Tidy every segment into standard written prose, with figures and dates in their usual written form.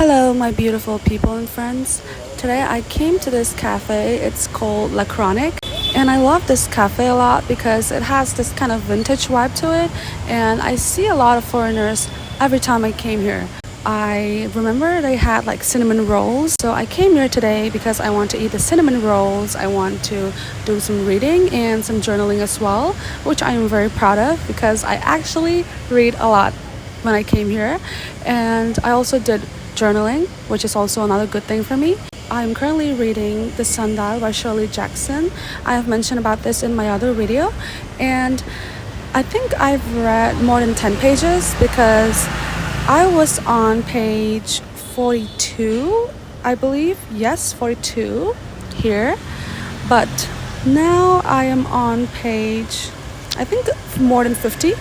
Hello, my beautiful people and friends. Today I came to this cafe. It's called La Chronic. And I love this cafe a lot because it has this kind of vintage vibe to it. And I see a lot of foreigners every time I came here. I remember they had like cinnamon rolls. So I came here today because I want to eat the cinnamon rolls. I want to do some reading and some journaling as well, which I am very proud of because I actually read a lot when I came here. And I also did journaling, which is also another good thing for me. I'm currently reading The Sundial by Shirley Jackson. I have mentioned about this in my other video, and I think I've read more than 10 pages because I was on page 42, I believe. Yes, 42 here, but now I am on page, I think more than 50.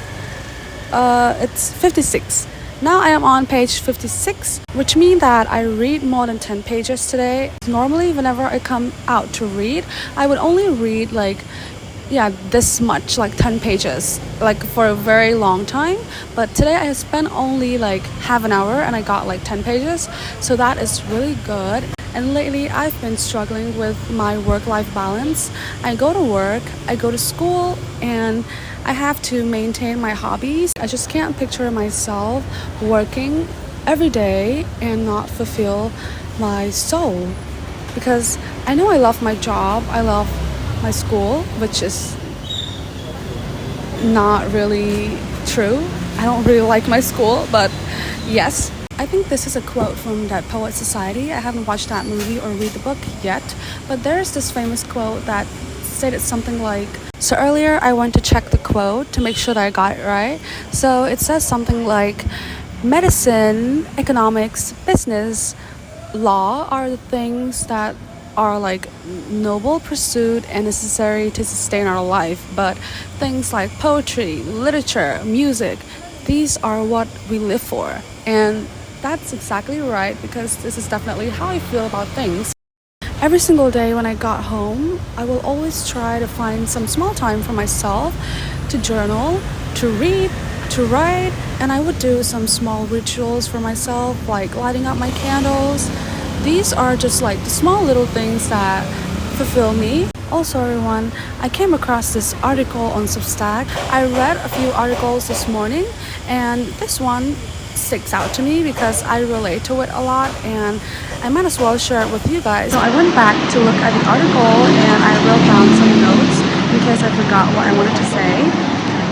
It's 56. Now I am on page 56, which means that I read more than 10 pages today. Normally, whenever I come out to read, I would only read this much, like 10 pages, like for a very long time. But today I spent only like half an hour and I got like 10 pages. So that is really good. And lately I've been struggling with my work-life balance. I go to work, I go to school, and I have to maintain my hobbies. I just can't picture myself working every day and not fulfill my soul. Because I know I love my job, I love my school, which is not really true. I don't really like my school, but yes. I think this is a quote from Dead Poets Society. I haven't watched that movie or read the book yet, but there's this famous quote that stated something like, so earlier I went to check the quote to make sure that I got it right. So it says something like, medicine, economics, business, law are the things that are like noble pursuit and necessary to sustain our life, but things like poetry, literature, music, these are what we live for. And that's exactly right, because this is definitely how I feel about things. Every single day when I got home, I will always try to find some small time for myself to journal, to read, to write, and I would do some small rituals for myself, like lighting up my candles. These are just like the small little things that fulfill me. Also, everyone, I came across this article on Substack. I read a few articles this morning, and this one sticks out to me because I relate to it a lot, and I might as well share it with you guys. So I went back to look at the article and I wrote down some notes in case I forgot what I wanted to say.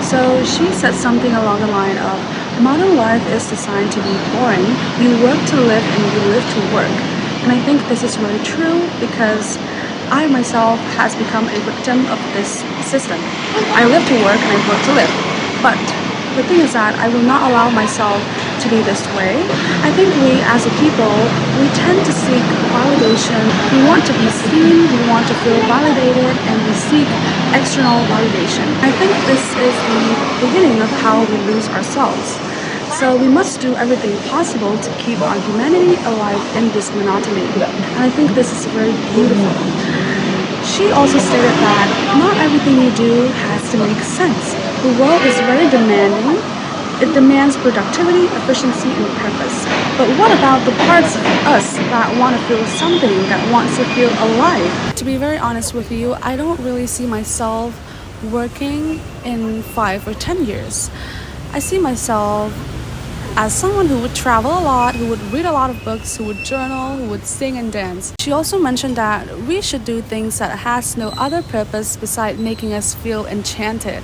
So she said something along the line of, modern life is designed to be boring. You work to live and you live to work. And I think this is really true because I myself has become a victim of this system. I live to work and I work to live. But The thing is that I will not allow myself to be this way. I think we as a people, we tend to seek validation. We want to be seen, we want to feel validated, and we seek external validation. I think this is the beginning of how we lose ourselves. So we must do everything possible to keep our humanity alive in this monotony. And I think this is very beautiful. She also stated that not everything you do has to make sense. The world is very demanding. It demands productivity, efficiency, and purpose. But what about the parts of us that want to feel something, that wants to feel alive? To be very honest with you, I don't really see myself working in 5 or 10 years. I see myself as someone who would travel a lot, who would read a lot of books, who would journal, who would sing and dance. She also mentioned that we should do things that has no other purpose besides making us feel enchanted.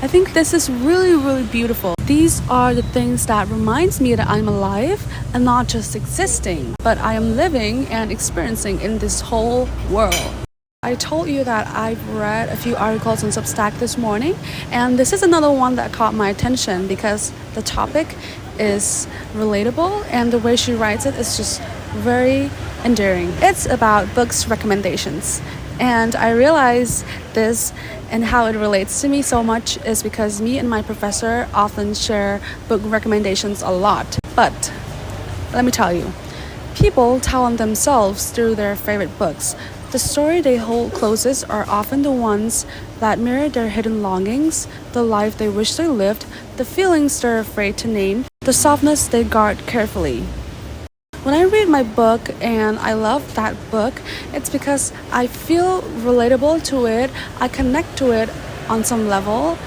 I think this is really, really beautiful. These are the things that reminds me that I'm alive and not just existing, but I am living and experiencing in this whole world. I told you that I've read a few articles on Substack this morning, and this is another one that caught my attention because the topic is relatable and the way she writes it is just very endearing. It's about books recommendations, and I realize this and how it relates to me so much is because me and my professor often share book recommendations a lot. But let me tell you, people tell on themselves through their favorite books. The story they hold closest are often the ones that mirror their hidden longings, the life they wish they lived, the feelings they're afraid to name, the softness they guard carefully. When I read my book and I love that book, it's because I feel relatable to it, I connect to it on some level,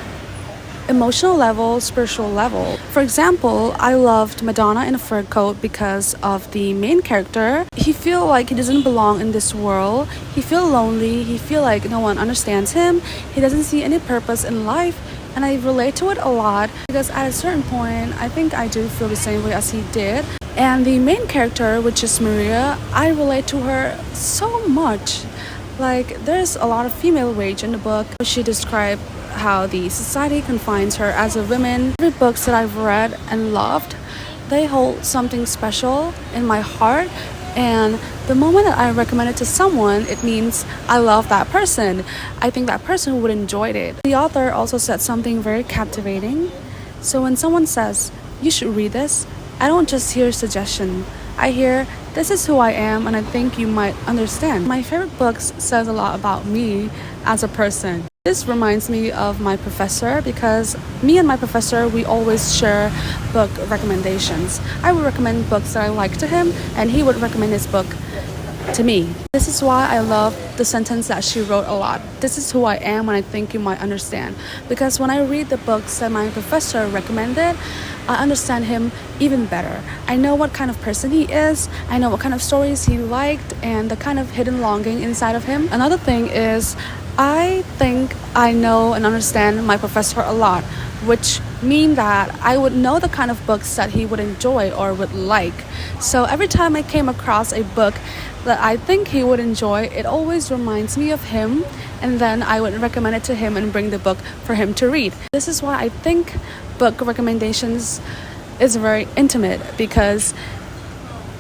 emotional level, spiritual level. For example, I loved Madonna in a Fur Coat because of the main character. He feel like he doesn't belong in this world. He feel lonely. He feel like no one understands him. He doesn't see any purpose in life. And I relate to it a lot because at a certain point, I think I do feel the same way as he did. And the main character, which is Maria, I relate to her so much. Like, there's a lot of female rage in the book. She described how the society confines her as a woman. Every books that I've read and loved, they hold something special in my heart. And the moment that I recommend it to someone, it means I love that person. I think that person would enjoy it. The author also said something very captivating. So when someone says, you should read this, I don't just hear suggestion. I hear, this is who I am and I think you might understand. My favorite books says a lot about me as a person. This reminds me of my professor because me and my professor, we always share book recommendations. I would recommend books that I like to him and he would recommend his book to me. This is why I love the sentence that she wrote a lot. This is who I am and I think you might understand. Because when I read the books that my professor recommended, I understand him even better. I know what kind of person he is. I know what kind of stories he liked and the kind of hidden longing inside of him. Another thing is, I think I know and understand my professor a lot, which mean that I would know the kind of books that he would enjoy or would like. So every time I came across a book that I think he would enjoy, it always reminds me of him, and then I would recommend it to him and bring the book for him to read. This is why I think book recommendations is very intimate, because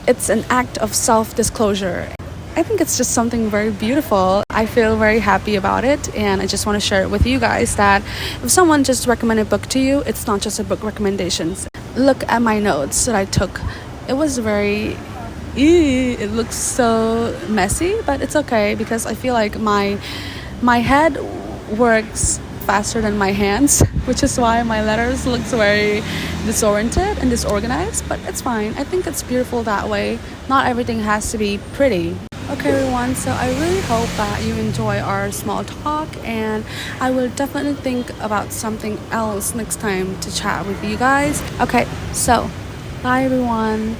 it's an act of self-disclosure. I think it's just something very beautiful. I feel very happy about it, and I just want to share it with you guys that if someone just recommended a book to you, it's not just a book recommendation. Look at my notes that I took. It was very it looks so messy, but it's okay because I feel like my head works faster than my hands, which is why my letters looks very disoriented and disorganized, but it's fine. I think it's beautiful that way. Not everything has to be pretty. Okay everyone, so I really hope that you enjoy our small talk, and I will definitely think about something else next time to chat with you guys. Okay, so bye everyone.